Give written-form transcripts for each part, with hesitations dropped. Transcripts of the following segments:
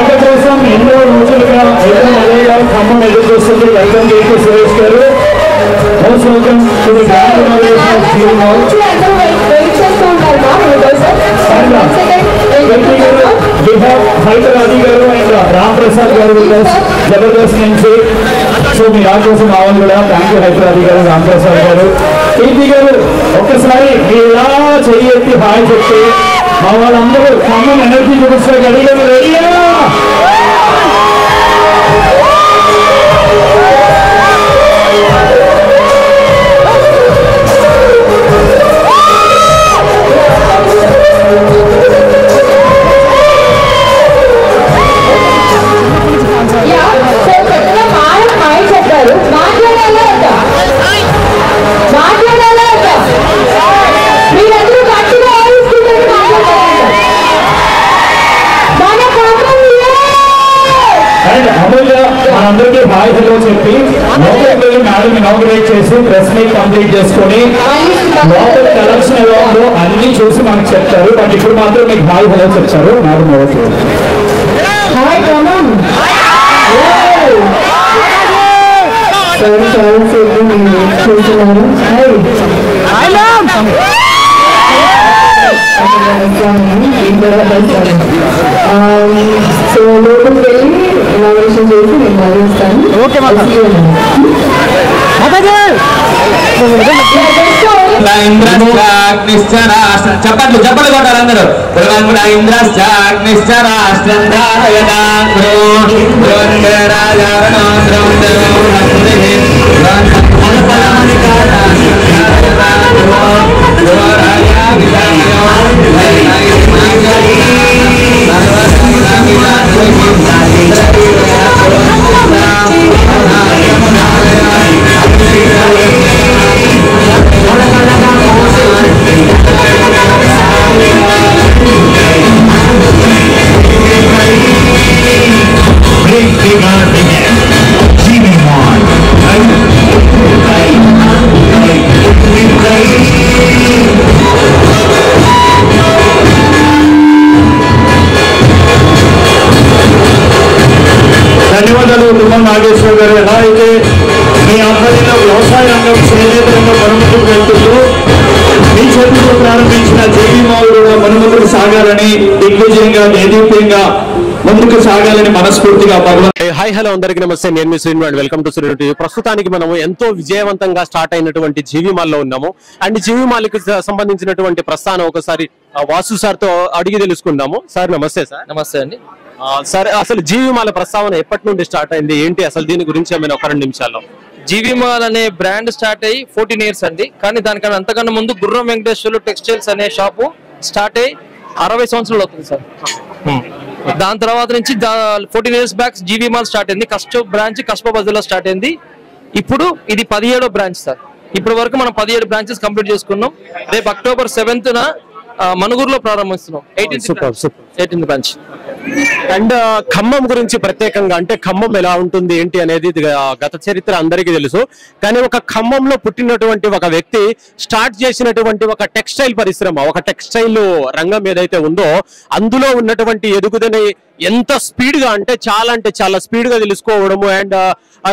రాక కోసం ఎన్నో రోజులుగా ఎన్నో ఖమ్మం ఎదురు చూస్తుంది. వెల్కమ్ చేసి Suresh garu. Most welcome to the grand inauguration of GV mall. Haider Ali garu and Ram Prasad గారు జబర్దస్త్ నుంచి. సో మీ రాక కోసం రావాలి కూడా. థ్యాంక్ యూ హైదర్ అలీ గారు, రామ్ ప్రసాద్ గారు. కీర్తి గారు ఒక్కసారి మీరు ఇలా చెయ్యి ఎత్తి హాయ్ చెప్తే మా వాళ్ళందరూ ఖమ్మం ఎనర్జీ చూపిస్తారు. అడిగారు రెడీయా? అందరికీ హాయ్ హలో చెప్పి లోపలికి మేడం ఇనాగరేట్ చేసి ప్రెస్ మీట్ కంప్లీట్ చేసుకొని లోపల కలెక్షన్ ఎలా ఉందో అన్ని చూసి మనకు చెప్తారు. బట్ ఇప్పుడు మాత్రం మీకు హాయ్ హలో చెప్తారు మేడం. ఓకే సో లోపలికి వెళ్ళి ఇనాగరేషన్ చేసి నేను భావిస్తాను. చెప్పట్లు చెప్పలు కొట్టారు అందరూ. ధన్యవాదాలు తుమ్మల నాగేశ్వర గారు. ఎలా అయితే మీ ఆధ్వర్యంలో వ్యవసాయ రంగం చేనేత రంగం మనుమతులకు వెళ్తుందో మీ చేతులతో ప్రారంభించిన జీవి మాల్ కూడా మనుమతులు సాగాలని, దిగ్విజయంగా దేదీప్యంగా ముందుకు సాగాలని మనస్ఫూర్తిగా భగవంతుడు. హాయ్ హలో అందరికీ నమస్తే. నేను మీ Srinu and welcome to Srinu TV. ప్రస్తుతానికి మనము ఎంతో విజయవంతంగా స్టార్ట్ అయినటువంటి జీవి మాల్ లో ఉన్నాము. అండ్ జీవి మాల్ కి సంబంధించినటువంటి ప్రస్థానం ఒకసారి వాసు సార్ తో అడిగి తెలుసుకుందాము. సార్ నమస్తే. సార్ నమస్తే అండి. సార్ అసలు జీవి మాల్ ప్రస్తావన ఎప్పటి నుండి స్టార్ట్ అయింది ఏంటి అసలు దీని గురించి ఏమైనా ఒక 2 నిమిషాల్లో? జీవి మాల్ అనే బ్రాండ్ స్టార్ట్ అయ్యి 14 years అండి. కానీ దానికన్నా అంతకన్నా ముందు గుర్రం వెంకటేశ్వర్లు టెక్స్టైల్స్ అనే షాపు స్టార్ట్ అయ్యి 60 సంవత్సరాలు అవుతుంది సార్. దాని తర్వాత నుంచి 14 years బ్యాక్ జీవి మాల్ స్టార్ట్ అయింది. బ్రాంచ్ కస్బా బజార్ లో స్టార్ట్ అయింది. ఇప్పుడు ఇది 17వ బ్రాంచ్ సార్. ఇప్పటి వరకు మనం 17 బ్రాంచెస్ కంప్లీట్ చేసుకున్నాం. రేపు October 7th మనుగురులో ప్రారంభిస్తున్నాం 18th branch. And Khammam గురించి ప్రత్యేకంగా అంటే ఖమ్మం ఎలా ఉంటుంది ఏంటి అనేది గత చరిత్ర అందరికీ తెలుసు. కానీ ఒక ఖమ్మంలో పుట్టినటువంటి ఒక వ్యక్తి స్టార్ట్ చేసినటువంటి ఒక టెక్స్టైల్ పరిశ్రమ, ఒక టెక్స్టైల్ రంగం ఏదైతే ఉందో అందులో ఉన్నటువంటి ఎదుగుదలని ఎంత స్పీడ్ గా అంటే చాలా స్పీడ్ గా తెలుసుకోవడము. అండ్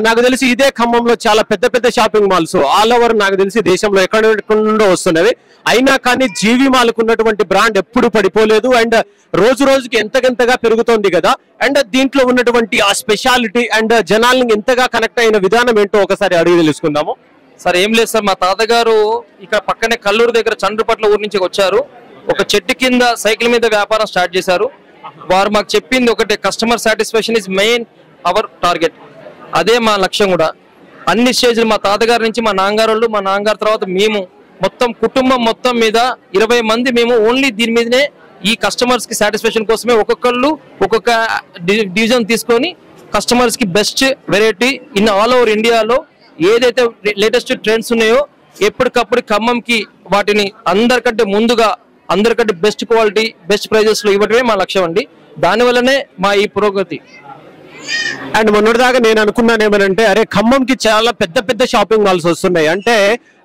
నాకు తెలిసి ఇదే ఖమ్మంలో చాలా పెద్ద పెద్ద షాపింగ్ మాల్స్ ఆల్ ఓవర్ నాకు తెలిసి దేశంలో ఎక్కడెక్కడో వస్తున్నవి. అయినా కానీ జీవి మాల్కు ఉన్నటువంటి బ్రాండ్ ఎప్పుడు పడిపోలేదు. అండ్ రోజు రోజుకి ఎంతగా పెరుగుతోంది కదా. అండ్ దీంట్లో ఉన్నటువంటి ఆ స్పెషాలిటీ అండ్ జనాల్ని ఎంతగా కనెక్ట్ అయిన విధానం ఏంటో ఒకసారి అడిగి తెలుసుకుందాము. సార్ ఏం లేదు సార్, మా తాతగారు ఇక్కడ పక్కనే కల్లూరు దగ్గర చండ్రుపట్ల ఊరు నుంచి వచ్చారు. ఒక చెట్టు కింద సైకిల్ మీద వ్యాపారం స్టార్ట్ చేశారు. వారు మాకు చెప్పింది ఒకటే, customer satisfaction is main our target. అదే మా లక్ష్యం కూడా. అన్ని స్టేజ్లు మా తాతగారి నుంచి మా నాన్నగారు, మా నాన్నగారి తర్వాత మేము మొత్తం కుటుంబం మొత్తం మీద 20 మంది మేము ఓన్లీ దీని మీదనే ఈ కస్టమర్స్ కి సాటిస్ఫాక్షన్ కోసమే ఒక్కొక్కళ్ళు ఒక్కొక్క డివిజన్ తీసుకొని కస్టమర్స్ కి best variety in all over ఇండియాలో ఏదైతే లేటెస్ట్ ట్రెండ్స్ ఉన్నాయో ఎప్పటికప్పుడు ఖమ్మంకి వాటిని అందరికంటే ముందుగా అందరికంటే బెస్ట్ క్వాలిటీ బెస్ట్ ప్రైజెస్ లో ఇవ్వడమే మా లక్ష్యం అండి. దానివల్లనే మా ఈ పురోగతి. అండ్ మొన్నటిదాకా నేను అనుకున్నాను ఏమనంటే అరే ఖమ్మంకి చాలా పెద్ద పెద్ద షాపింగ్ మాల్స్ వస్తున్నాయి, అంటే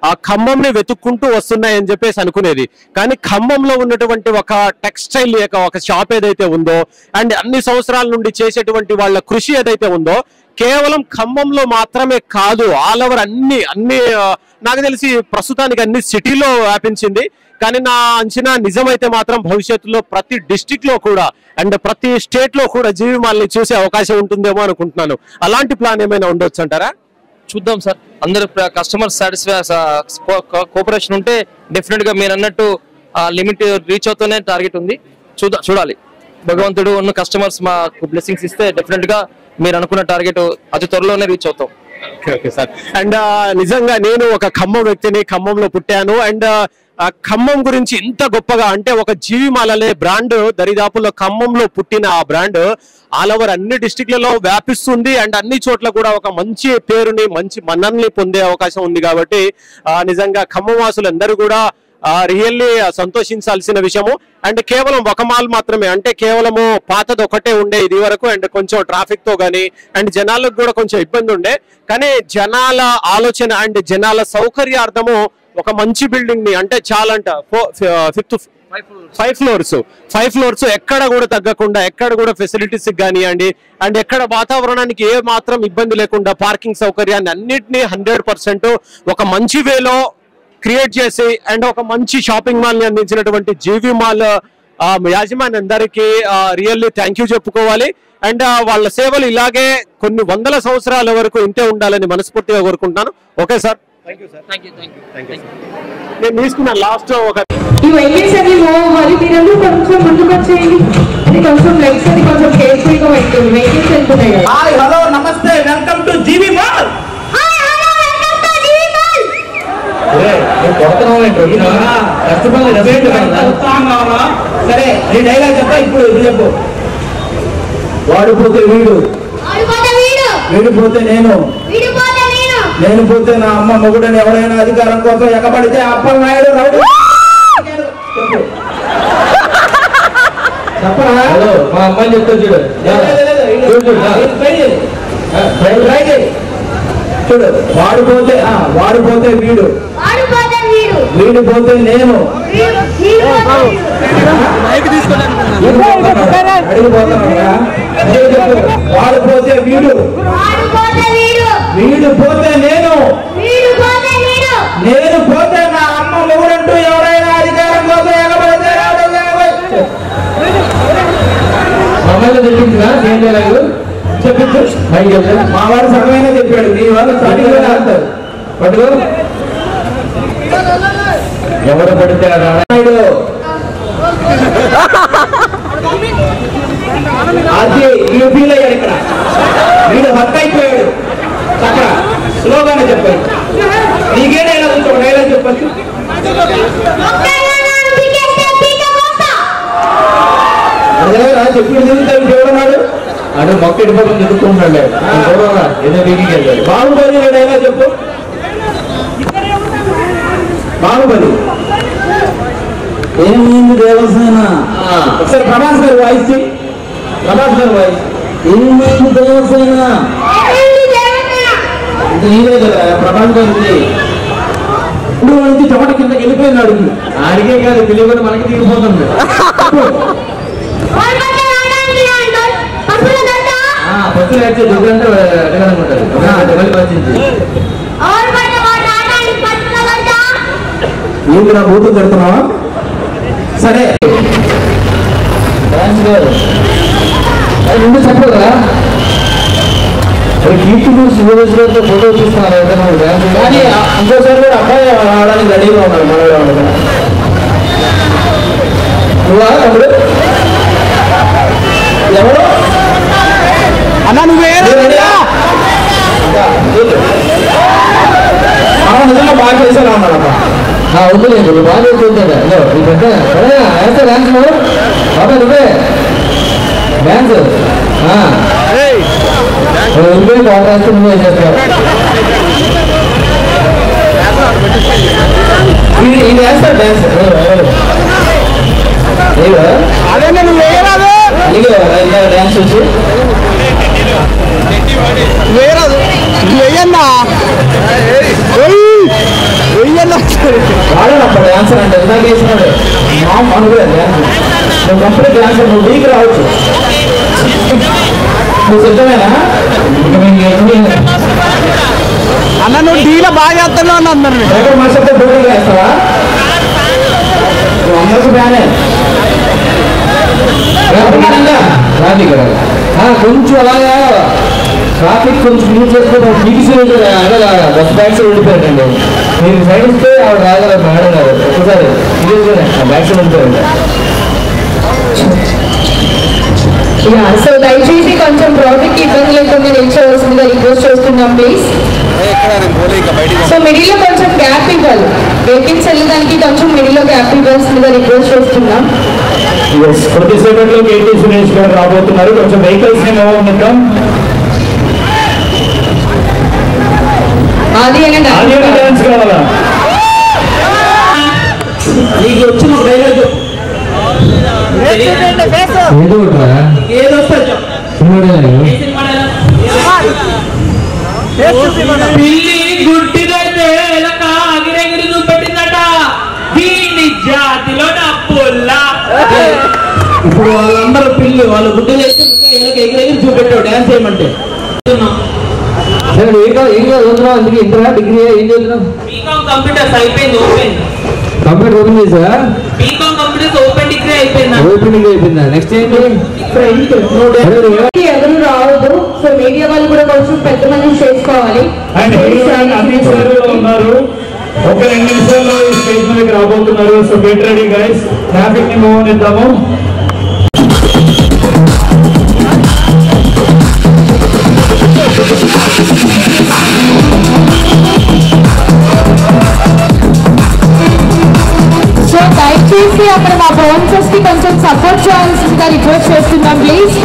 ఆ ఖమ్మంని వెతుక్కుంటూ వస్తున్నాయి అని చెప్పేసి అనుకునేది. కానీ ఖమ్మంలో ఉన్నటువంటి ఒక టెక్స్టైల్ యొక్క ఒక షాప్ ఏదైతే ఉందో అండ్ అన్ని సంవత్సరాల నుండి చేసేటువంటి వాళ్ళ కృషి ఏదైతే ఉందో కేవలం ఖమ్మంలో మాత్రమే కాదు, ఆల్ ఓవర్ అన్ని నాకు తెలిసి ప్రస్తుతానికి అన్ని సిటీలో వ్యాపించింది. కానీ నా అంచనా నిజమైతే మాత్రం భవిష్యత్తులో ప్రతి డిస్ట్రిక్ట్ లో కూడా అండ్ ప్రతి స్టేట్ లో కూడా జీవి మాల్ని చూసే అవకాశం ఉంటుందేమో అనుకుంటున్నాను. అలాంటి ప్లాన్ ఏమైనా ఉండొచ్చు అంటారా? చూద్దాం సార్, అందరు కస్టమర్ సాటిస్ఫై కోఆపరేషన్ ఉంటే డెఫినెట్ గా మీరు అన్నట్టు లిమిట్ రీచ్ అవుతూనే టార్గెట్ ఉంది. చూడాలి, భగవంతుడు ఉన్న కస్టమర్స్ మాకు బ్లెస్సింగ్స్ ఇస్తే డెఫినెట్ గా మీరు అనుకున్న టార్గెట్ అతి త్వరలోనే రీచ్ అవుతాం. Okay sir. అండ్ నిజంగా నేను ఒక ఖమ్మం వ్యక్తిని, ఖమ్మంలో పుట్టాను. అండ్ ఖమ్మం గురించి ఇంత గొప్పగా అంటే ఒక జీవిమాలనే బ్రాండ్ దరిదాపుల్లో ఖమ్మంలో పుట్టిన ఆ బ్రాండ్ ఆల్ ఓవర్ అన్ని డిస్ట్రిక్ట్లలో వ్యాపిస్తుంది అండ్ అన్ని చోట్ల కూడా ఒక మంచి పేరుని మంచి మన్నల్ని పొందే అవకాశం ఉంది. కాబట్టి నిజంగా ఖమ్మం వాసులందరూ కూడా రియల్లీ సంతోషించాల్సిన విషయము. అండ్ కేవలం ఒక మాల్ మాత్రమే, అంటే కేవలము పాతది ఒకటే ఉండే ఇది వరకు అండ్ కొంచెం ట్రాఫిక్ తో గానీ అండ్ జనాలకు కూడా కొంచెం ఇబ్బంది ఉండే. కానీ జనాల ఆలోచన అండ్ జనాల సౌకర్యార్థము ఒక మంచి బిల్డింగ్ ని అంటే చాలా 5 ఫ్లోర్స్ ఎక్కడ కూడా తగ్గకుండా ఎక్కడ కూడా ఫెసిలిటీస్ కానివ్వండి అండ్ ఎక్కడ వాతావరణానికి ఏ మాత్రం ఇబ్బంది లేకుండా పార్కింగ్ సౌకర్యాన్ని అన్నిటినీ 100% ఒక మంచి వేలో క్రియేట్ చేసి అండ్ ఒక మంచి షాపింగ్ మాల్ ని అందించినటువంటి జీవి మాల్ యాజమాన్య అందరికీ రియల్లీ థ్యాంక్ యూ చెప్పుకోవాలి. అండ్ వాళ్ళ సేవలు ఇలాగే కొన్ని వందల సంవత్సరాల వరకు ఇంతే ఉండాలని మనస్ఫూర్తిగా కోరుకుంటున్నాను. ఓకే సార్, నేను తీసుకున్న లాస్ట్ ఒక ఈ వెహికల్స్ అన్ని మరి మీరందరూ కొంచెం ముందుకు వచ్చేయండి. అది కొంచెం లెగ్స్ అది కొంచెం కేర్ఫుల్గా పెట్టుకోండి, వెహికల్స్ వెళ్తున్నాయి కదా. హాయ్ హలో నమస్తే వెల్కమ్ టు జీవి మాల్. సరే నీ డైలాగ్ చెప్పా, ఇప్పుడు ఇది చెప్పు. వాడిపోతే వీడు, వీడిపోతే నేను, నేను పోతే నా అమ్మ మొగుడని ఎవరైనా అధికారం కోసం ఎగబడితే అప్పలనాయుడు రౌడీ చెప్పరా? మా అమ్మాయి చెప్తా చూడు, చూడు. వాడిపోతే వీడు, వీడిపోతే నేను, వాడిపోతే వీడు, వీడు పోతే నేను, నేను పోతే నా అమ్మ మొగుడంటూ ఎవరైనా అధికారం కోసం ఎగబడితే మమ్మల్ని చెప్పిందిగా చెప్పించు. మా వాడు సగమైనా చెప్పాడు, మీ వాళ్ళు సరిగ్గా ఆడతారు. పట్టుకో, ఎవరు పడితే రాడు అది వీడు ఫీల్ అయ్యాడు. ఇక్కడ వీడు హక్ అయిపోయాడు. అక్కడ స్లోగానే చెప్పాడు. నీకే డైలాగ్ ఉంటే డైలాగ్ చెప్పచ్చు. చెప్పింది చూడన్నాడు, అడు మొక్క ఇడిపోతుంది చెప్పుకుంటాడు. ఏదో బీకి వెళ్ళాడు. బాహుబలి డైలాగ్ చెప్పు. బాహుబలి ఏమైంది దేవసేన? ఒకసారి ప్రభాస్ గారు వాయిస్ చెయ్యి. ప్రభాస్ గారు వాయిస్. ఏమైంది దేవసేన? నీదే కదా ప్రభాస్ గారికి. ఇప్పుడు నుంచి చోట కిందకి వెళ్ళిపోయింది. అడిగి అడిగే కాదు, తెలియకుండా మనకి దిగిపోతుంది. పచ్చులు అయితే దుర్గంటే ఎడగనుకుంటారు. మళ్ళీ వచ్చింది ఏంటి నా బూతులు పెడుతున్నావా? సరే ముందు చెప్పదా కీర్తి శివరాజులతో ఫోటో చూస్తున్నారు. కానీ ఇంకోసారి కూడా అబ్బాయి రావడానికి రెడీగా ఉన్నారు. మనలో నువ్వా తమ్ముడు? ఎవరు అన్నా? నువ్వే నిజంగా బాగా చేశారా అన్నారమ్మా. వద్దులేదు, నువ్వు బాగా చేస్తుంటాడు. ఈ పెద్ద వేస్తా డ్యాన్స్ బాబా, నువ్వే డ్యాన్స్ నువ్వే బాగా వేస్తే నువ్వే చేస్తావు. ఇది వేస్తాడు డ్యాన్స్. అదే నువ్వు డ్యాన్స్ వచ్చి వాడేనప్పుడు డాన్సర్ అంటే ఎంత వేసినాడు అనుకోలేదు నువ్వు కంప్లీట్ డాన్సర్ నువ్వు వీక్ రావచ్చు నువ్వు సిద్ధమేనా అన్న నువ్వు డీలో బాగా చేస్తున్నావు అన్న అందరు దగ్గర మనుషులతో పోటీ వేస్తావా నువ్వు అందరికి ఫ్యానే రాజీ కదా కొంచెం అలాగా ట్రాఫిక్ కొంచెం యూజ్ చేసుకోవడం టీసీ బస్ బ్యాక్ సైడ్ ఉండిపోయారండి మీరు సైడ్ ఇస్తే ఆవిడ రాగలరు మేడం గారు ఒకసారి బ్యాక్ సైడ్ ఉండిపోయారు సో దయచేసి కొంచెం ట్రాఫిక్ ఇబ్బంది లేకుండా నిల్చోవలసిందిగా రిక్వెస్ట్ చేస్తున్నాం ప్లీజ్. సో మిడిల్లో కొంచెం గ్యాప్ ఇవ్వాలి, వెహికల్స్ వెళ్ళడానికి కొంచెం మిడిల్లో గ్యాప్ ఇవ్వాల్సిందిగా రిక్వెస్ట్ చేస్తున్నాం. కొద్దిసేపట్లో కేటీ సురేష్ గారు రాబోతున్నారు, కొంచెం వెహికల్స్ ని మూవ్ అవుతాం. ఆది అనే డాన్స్ కావాలా నీకు వచ్చిన డైలాగ్ పిల్లి గుడ్డిదైతే ఆగిరెగిరి చూపెట్టిందట, దీని జాతిలో డబ్బుల్లా. ఇప్పుడు వాళ్ళందరూ పిల్లి వాళ్ళు గుడ్డు చేస్తే ఎగిరెగిరి చూపెట్టావు డాన్స్ చేయమంటే. ఏం చదువుతున్నావు అందుకే ఇంటరా డిగ్రీ ఏం చదువుతున్నావు? బీకామ్ కంప్యూటర్స్ అయిపోయింది, ఓపెన్ కంప్యూటర్ ఓపెన్ చేసా? బీకామ్ కంప్యూటర్స్ ఓపెన్ డిగ్రీ అయిపోయింది. ఓపెన్ డిగ్రీ అయిపోయిందా? నెక్స్ట్ ఏంటి? ఎవరు రావద్దు. సో మీడియా వాళ్ళు కూడా కొంచెం పెద్ద మంది చేసుకోవాలి. అండ్ అమిత్ సార్ ఉన్నారు, ఒక 2 నిమిషాల్లో ఈ స్టేజ్ మీదకి రాబోతున్నారు. So get ready guys, traffic ని మూవ్ చేద్దాము. సో దయచేసి అక్కడ మా బౌన్సర్స్ కి కొంచెం సపోర్ట్ చేయాల్సిందిగా రిక్వెస్ట్ చేస్తున్నాం please.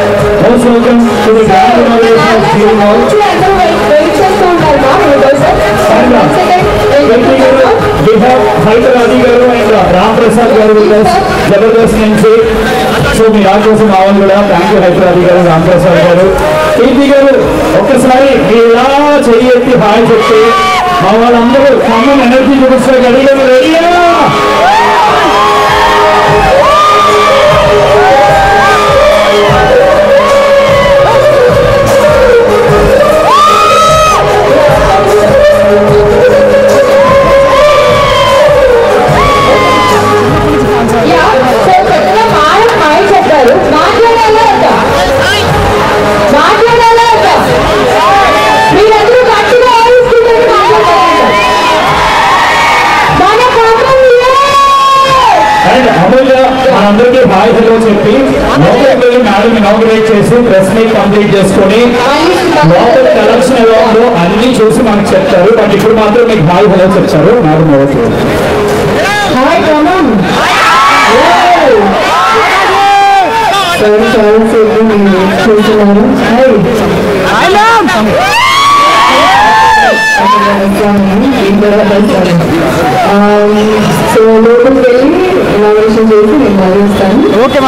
Most welcome to the grand inauguration of Steel Mall. We have Hyder Adi garu and Ram Prasad garu with us. Jabardast nunchi. So మీ రాజకోసం రావాలి కూడా. Thank you Haider adi garu, Ram Prasad garu. Keerthi garu ఒక్కసారి ఇలా చెయ్యి ఎత్తి hi చెప్తే మా వాళ్ళందరూ ఖమ్మం ఎనర్జీ చూపిస్తారు. రెడీగా రెడీయా? అందరికీ హాయ్ హలో చెప్పి లోపలికి వెళ్ళి మేడం ఇనాగ్రేట్ చేసి ప్రెస్ మీట్ కంప్లీట్ చేసుకొని లోపల కలెక్షన్ ఎలా ఉందో అన్ని చూసి మనకు చెప్తారు. బట్ ఇప్పుడు మాత్రం మీకు హాయ్ హలో చెప్తారు మేడం. సో లోపలికి వెళ్ళి ఇనాగ్రేషన్ చేసి నేను భావిస్తాను. ఓకే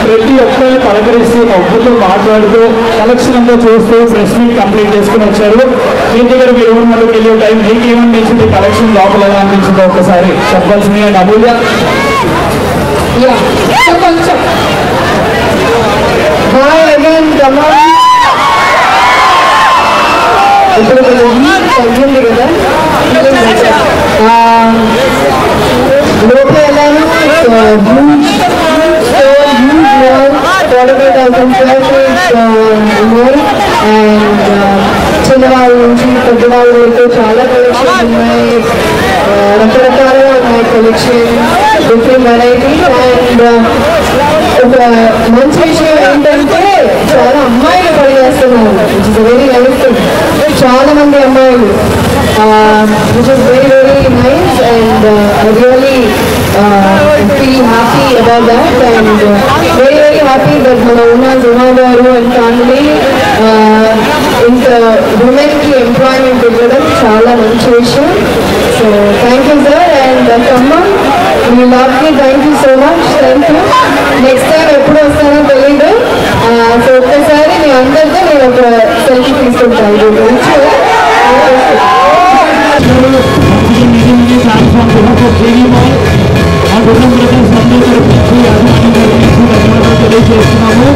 ప్రతి ఒక్కరిని పలకరిస్తూ ఒక్కరితో మాట్లాడుతూ కలెక్షన్ అంతా చూస్తూ ప్రెస్ మీట్ కంప్లీట్ చేసుకుని వచ్చారు. మీ దగ్గర మీరు ఊరిలోకి వెళ్ళే టైం మీకు ఏమనిపించింది, కలెక్షన్ లోపల అనిపించిందో ఒకసారి చెప్పాల్సింది. అండ్ అమూల్య సో కొంచెం హాయ్ అగైన్ ఖమ్మం. ఇప్పుడు తగ్గింది కదా లోపల వెళ్ళాను. చిన్నవాళ్ళ నుంచి పెద్దవాళ్ళ వరకు చాలా కలెక్షన్స్ ఉన్నాయి. రకరకాలుగా ఉన్నాయి కలెక్షన్, డిఫరెంట్ వెరైటీస్. అండ్ ఒక మంచి విషయం ఏంటంటే చాలా అమ్మాయిలు పనిచేస్తున్నారు, విచ్ ఇస్ వెరీ నైస్. చాలా మంది అమ్మాయిలు, which is very very nice. And really feel happy about that, and very very happy that మన ఓనర్ ఉమా గారు అండ్ ఫ్యామిలీ ఇంత women కి ఎంప్లాయ్మెంట్ ఇవ్వడం చాలా మంచి విషయం. So thank you sir. And Khammam me lovely, thank you so much. Thank you. Next time ఎప్పుడు వస్తానో తెలీదు. సో ఒక్కసారి మీ అందరితో నేను ఒక సెల్ఫీ తీసుకుంటాను. తెలియజేస్తున్నాము.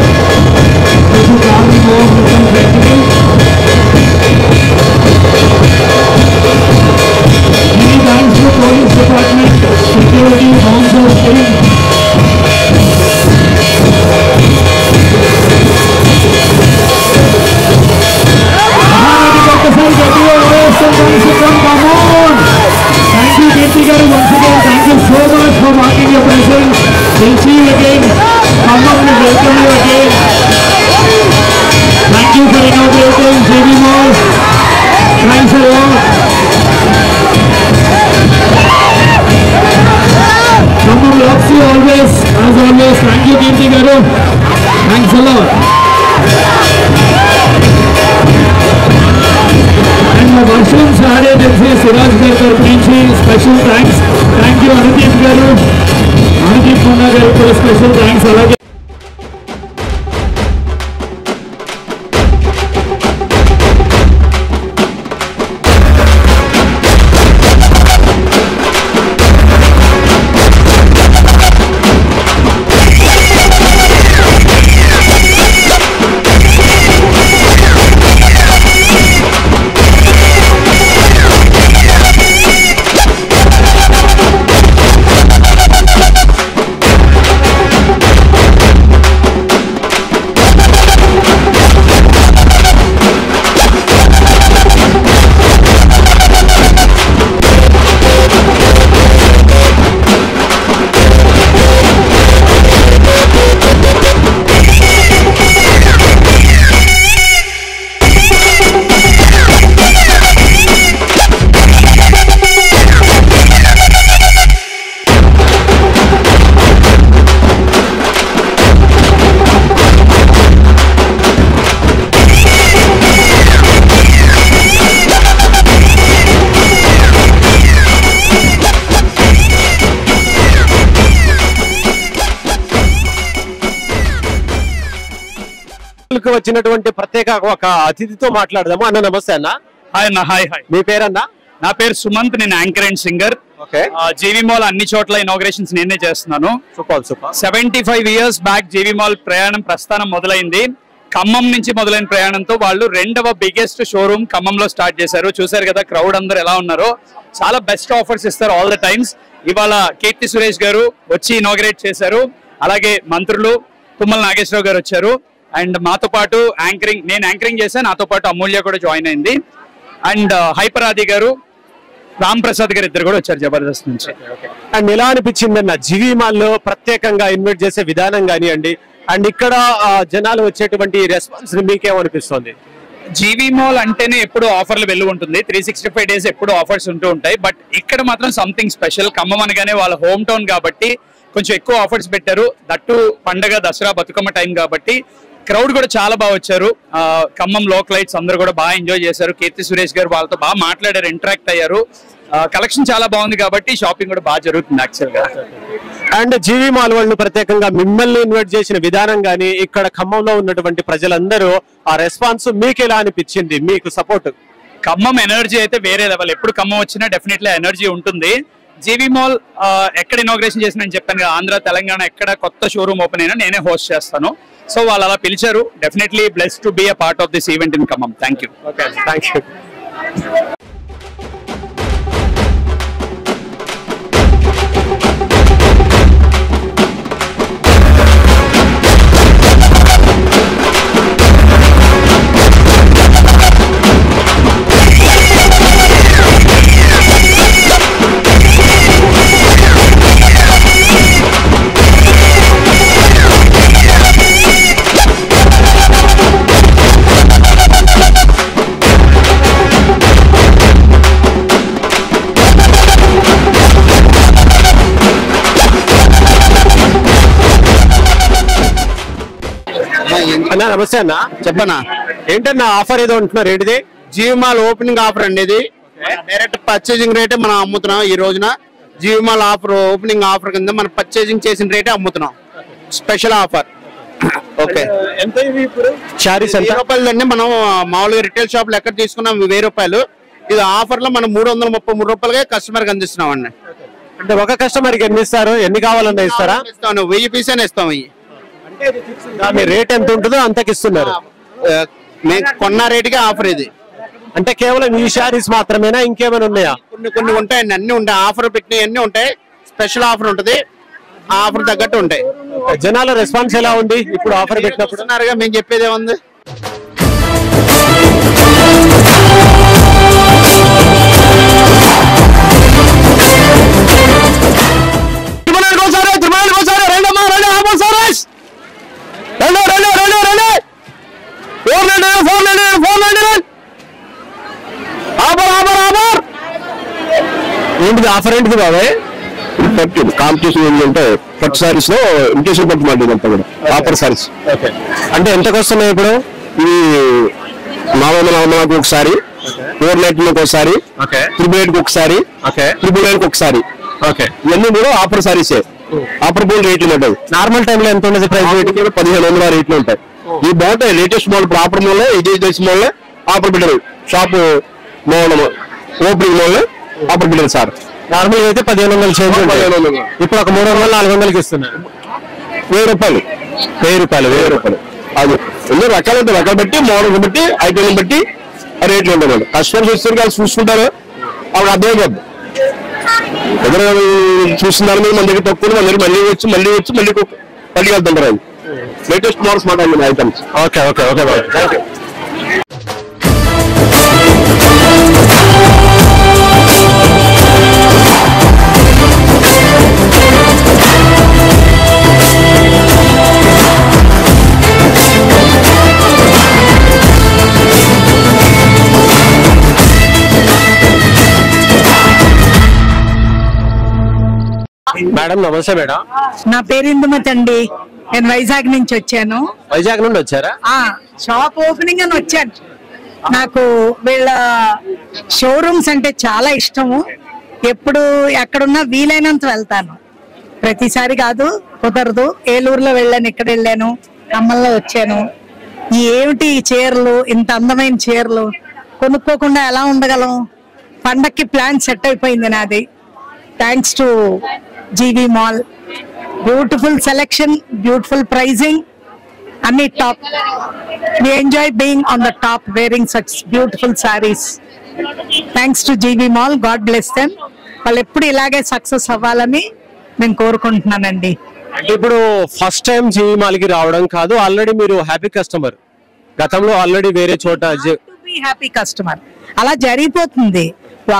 Many thanks to police department, security, council, Thank you, Kirti garu, once again. Thank you so much for marking your presence. We'll see you again. Khammam will welcome you again. Thank you for inaugurating JV Mall. Thanks a lot. Khammam loves you always, as always. Thank you, Kirti garu. Thanks a lot. వర్షం సారే తెలిసి సిరాజ్ గారి తరపు నుంచి special thanks. Thank you Anudeep గారు, అనుదీప్ మొన్న గారు కూడా స్పెషల్ థ్యాంక్స్. అలాగే వచ్చినటువంటి ప్రత్యేక ఒక అతిథితో మాట్లాడదాము. అన్న నమస్తే అన్న. హాయ్ అన్న. Hi hi. మీ పేరన్నా? నా పేరు సుమంత్, నేను anchor and singer. JV mall అన్ని చోట్ల ఇనాగ్రేషన్స్ నేనే చేస్తున్నాను. 75 years బ్యాక్ జేవీ మాల్ ప్రస్థానం మొదలైంది. ఖమ్మం నుంచి మొదలైన ప్రయాణంతో వాళ్ళు 2వ బిగ్గెస్ట్ షోరూమ్ ఖమ్మంలో స్టార్ట్ చేశారు. చూసారు కదా క్రౌడ్ అందరూ ఎలా ఉన్నారో. చాలా బెస్ట్ ఆఫర్స్ ఇస్తారు ఆల్ ద టైమ్స్. ఇవాళ కీర్తి సురేష్ గారు వచ్చి ఇనాగ్రేట్ చేశారు. అలాగే మంత్రులు తుమ్మల నాగేశ్వరరావు గారు వచ్చారు. అండ్ మాతో పాటు నేను యాంకరింగ్ చేశాను, నాతో పాటు అమూల్య కూడా జాయిన్ అయింది. అండ్ హైపర్ ఆది గారు, రామ్ ప్రసాద్ గారు ఇద్దరు కూడా వచ్చారు జబర్దస్త్ నుంచి. అండ్ ఎలా అనిపించింది అన్న జీవీ మాల్ లో ప్రత్యేకంగా ఇన్వైట్ చేసే విధానం కానివ్వండి, అండ్ ఇక్కడ జనాలు వచ్చేటువంటి రెస్పాన్స్ మీకేమనిపిస్తుంది? జీవీ మాల్ అంటేనే ఎప్పుడు ఆఫర్లు వెళ్ళు ఉంటుంది. 365 days ఎప్పుడు ఆఫర్స్ ఉంటూ ఉంటాయి. బట్ ఇక్కడ మాత్రం సంథింగ్ స్పెషల్. ఖమ్మం అనగానే వాళ్ళ హోమ్ టౌన్ కాబట్టి కొంచెం ఎక్కువ ఆఫర్స్ పెట్టారు. దట్టు పండగ, దసరా, బతుకమ్మ టైం కాబట్టి క్రౌడ్ కూడా చాలా బాగా వచ్చారు. ఖమ్మం లోకలైట్స్ అందరూ కూడా బాగా ఎంజాయ్ చేశారు. కీర్తి సురేష్ గారు వాళ్ళతో బాగా మాట్లాడారు, ఇంటరాక్ట్ అయ్యారు. కలెక్షన్ చాలా బాగుంది కాబట్టి షాపింగ్ కూడా బాగా జరుగుతుంది యాక్చువల్ గా. అండ్ జీవీ మాల్ వాళ్ళు ప్రత్యేకంగా మిమ్మల్ని ఇన్వైట్ చేసిన విధానం గానీ, ఇక్కడ ఖమ్మంలో ఉన్నటువంటి ప్రజలందరూ ఆ రెస్పాన్స్ మీకు ఎలా అనిపించింది? మీకు సపోర్ట్? ఖమ్మం ఎనర్జీ అయితే వేరే లెవెల్. ఎప్పుడు ఖమ్మం వచ్చినా డెఫినెట్లీ ఎనర్జీ ఉంటుంది. జీవీ మాల్ ఎక్కడ ఇనాగ్రేషన్ చేసిన నేను చెప్పాను కదా, ఆంధ్ర తెలంగాణ ఎక్కడ కొత్త షోరూమ్ ఓపెన్ అయినా నేనే హోస్ట్ చేస్తాను. సో వాళ్ళు అలా పిలిచారు. Definitely blessed to be a part of this event in Khammam. Thank you. Thank you. అన్నా నమస్తే అన్న, చెప్పనా? ఏంటన్నా ఆఫర్ ఏదో ఉంటున్నారు, ఏంటిది? జీవి మాల్ ఓపెనింగ్ ఆఫర్ అండి ఇది. డైరెక్ట్ పర్చేసింగ్ రేటే మనం అమ్ముతున్నాం ఈ రోజున. జీవి మాల్ ఆఫర్ ఓపెనింగ్ ఆఫర్ కింద మనం పర్చేసింగ్ చేసిన రేటే అమ్ముతున్నాం. Special offer. ఓకే, ఎంత ఇది ఇప్పుడు? శారీస్ ఎంత? 1000 రూపాయలు అండి. మనం మామూలుగా రిటైల్ షాప్ లో ఎక్కడ తీసుకున్నాం 1000 రూపాయలు. ఇది ఆఫర్ లో మనం 333 రూపాయలకే కస్టమర్ కి అందిస్తున్నాం అండి. అంటే ఒక కస్టమర్ కి ఎన్ని ఇస్తారు, ఎన్ని కావాలన్నా ఇస్తారా? 1000 పీస్ అని ఇస్తాం. మీ రేట్ ఎంత ఉంటుందో అంతకి ఇస్తున్నారు. మేము కొన్న రేటుకే ఆఫర్ ఇది. అంటే కేవలం ఈ శారీస్ మాత్రమేనా, ఇంకేమైనా ఉన్నాయా? కొన్ని ఉంటాయండి, అన్ని ఉంటాయి. ఆఫర్ పెట్టినవి అన్ని ఉంటాయి. స్పెషల్ ఆఫర్ ఉంటుంది, ఆఫర్ తగ్గట్టు ఉంటాయి. జనాల రెస్పాన్స్ ఎలా ఉంది ఇప్పుడు ఆఫర్ పెట్టినప్పుడు? మేము చెప్పేది ఏముంది. ఏంటిది ఆఫర్, ఏంటిది బాబాయ్? కాంపిటీషన్ ఏంటంటే పట్టు సారీస్ లో ఇంకేషన్ పట్టు మాట అంతా కూడా ఆఫర్ సారీస్. అంటే ఎంతకు వస్తున్నాయి ఇప్పుడు? ఇది 400 ఒకసారి, 490 ఒకసారి, 388 ఒకసారి, 399 ఒకసారి. ఇవన్నీ కూడా ఆఫర్ సారీసే. ఆఫర్ బోల్ రేట్లు ఉంటాయి. నార్మల్ టైంలో ఎంత ఉండదు ప్రైస్? 1500 రేట్లు ఉంటాయి. ఈ బాగుంటాయి. లేటెస్ట్ మోడల్ ఇప్పుడు ఆఫర్ మోల్ ఇదే మోల్ ఆఫర్ పెట్టారు. షాప్ ఓపెనింగ్ మోల్ ఆఫర్ పెట్టారు సార్. నార్మల్ అయితే 1500 చేంజ్ ఉంటుంది. ఇప్పుడు ఒక 300-400కి ఇస్తున్నారు. 1000 రూపాయలు. 1000 రూపాయలు. అది ఎన్నో రకాలు ఉంటాయి. రకాలు బట్టి, మోడల్ బట్టి, ఐటమ్ బట్టి రేట్లు ఉంటాయి. కస్టమర్స్ వస్తారు కానీ చూసుకుంటారు, అప్పుడు అర్థమైపోద్ది. ఎదురు చూస్తున్నారు మీరు మన దగ్గర తక్కువ, మన దగ్గర మళ్ళీ మళ్ళీ వెళ్తుంటారు. అది లేటెస్ట్ మోడల్స్ మాట items. Okay okay okay bye, thank you. Madam నమస్తే మేడం. నా పేరు ఇందుమతి అండి. నేను వైజాగ్ నుంచి వచ్చాను. వైజాగ్ నుండి వచ్చారా? షాప్ ఓపెనింగ్ అని వచ్చాను. నాకు వీళ్ళ షోరూమ్స్ అంటే చాలా ఇష్టము. ఎప్పుడు ఎక్కడున్నా వీలైనంత వెళ్తాను. ప్రతిసారి కాదు, కుదరదు. ఏలూరులో వెళ్ళాను, ఇక్కడ వెళ్ళాను, ఖమ్మంలో వచ్చాను. ఏమిటి ఈ చీరలు, ఇంత అందమైన చీరలు కొనుక్కోకుండా ఎలా ఉండగలం? పండక్కి ప్లాన్ సెట్ అయిపోయింది నాది. Thanks to GV mall. Beautiful selection, beautiful pricing, అన్ని top. We enjoy being on the top wearing such beautiful sarees. Thanks to GV Mall. God bless them. వాళ్ళు ఎప్పుడు ఇలాగే సక్సెస్ అవ్వాలని నేను కోరుకుంటున్నానండి. అంటే ఇప్పుడు ఫస్ట్ టైం జీవీ మాల్ కి రావడం కాదు, ఆల్రెడీ మీరు హ్యాపీ కస్టమర్. గతంలో ఆల్రెడీ వేరే చోట హ్యాపీ కస్టమర్. అలా జరిగిపోతుంది.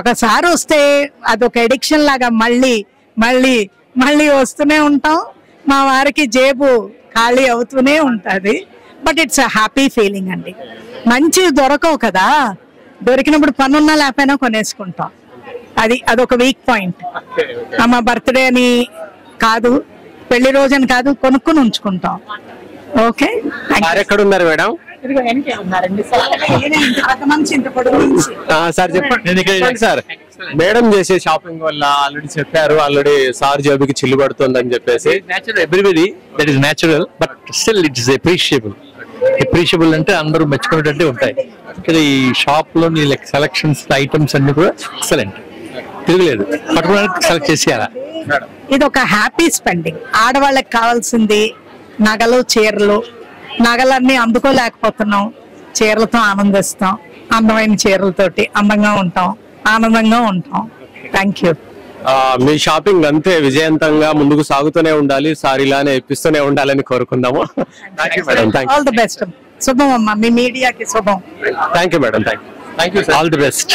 ఒకసారి వస్తే అదొక ఎడిక్షన్ లాగా మళ్ళీ మళ్ళీ మళ్ళీ వస్తూనే ఉంటాం. మా వారికి జేబు ఖాళీ అవుతూనే ఉంటుంది. But it's a happy feeling అండి. మంచివి దొరకవు కదా, దొరికినప్పుడు పనున్నా లేకపోయినా కొనేసుకుంటాం. అదొక వీక్ పాయింట్. మా బర్త్డే అని కాదు, పెళ్లి రోజని కాదు, కొనుక్కొని ఉంచుకుంటాం. ఓకే, ఎక్కడ ఉన్నారు మేడం? సార్ చెప్పండి. సార్ మేడం చేసే షాపింగ్ వల్ల ఆల్రెడీ చెప్పారు, ఆల్రెడీ సార్ జేబుకి చిల్లు పడుతుంది అని చెప్పేసి. Everybody that is natural, but still it is appreciable అంటే అందరూ మెచ్చుకునేటట్టే ఉంటాయి. ఇక్కడ ఈ షాప్ లోని సెలక్షన్స్ ఐటమ్స్ అన్ని కూడా ఎక్సలెంట్. తిరగలేదు, పట్టుకోవడానికి సెలెక్ట్ చేసేయాలా. ఇది ఒక హ్యాపీ స్పెండింగ్. ఆడవాళ్ళకి కావాల్సింది నగలు, చీరలు. నగలన్నీ అందుకోలేకపోతున్నాం, చీరలతో ఆనందిస్తాం. అందమైన చీరలతోటి అందంగా ఉంటాం, ఆనందంగా ఉంటాం. Thank you. మీ షాపింగ్ అంతే విజయవంతంగా ముందుకు సాగుతూనే ఉండాలి, సార్ ఇలానే ఇప్పిస్తూనే ఉండాలని కోరుకుందాము. All the best. శుభం అమ్మా, మీ మీడియాకి శుభం. Thank you madam. Thank you. All the best.